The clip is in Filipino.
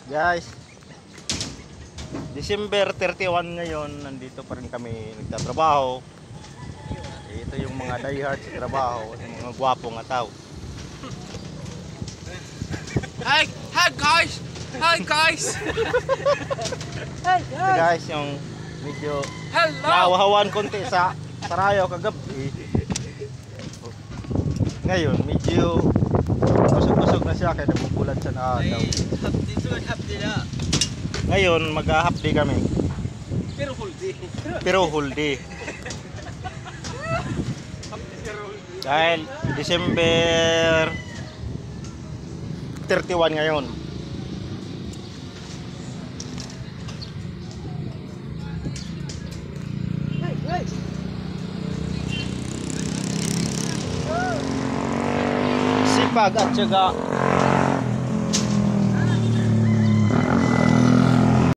Guys, December 31 ngayon, nandito pa rin kami nagtatrabaho. Ito yung mga diehard sa trabaho, yung mga gwapong tao. Hi guys! Hi guys! Ito guys, yung medyo Hello! nawahawan konti sa Sarayo kagabi. Ngayon, medyo busog-busog na siya kaya nabubulan siya na daw. Hapdi na. Ngayon, mag-half day kami. Pero full day. Pero whole day. Dahil December 31 ngayon. Sipag at syaga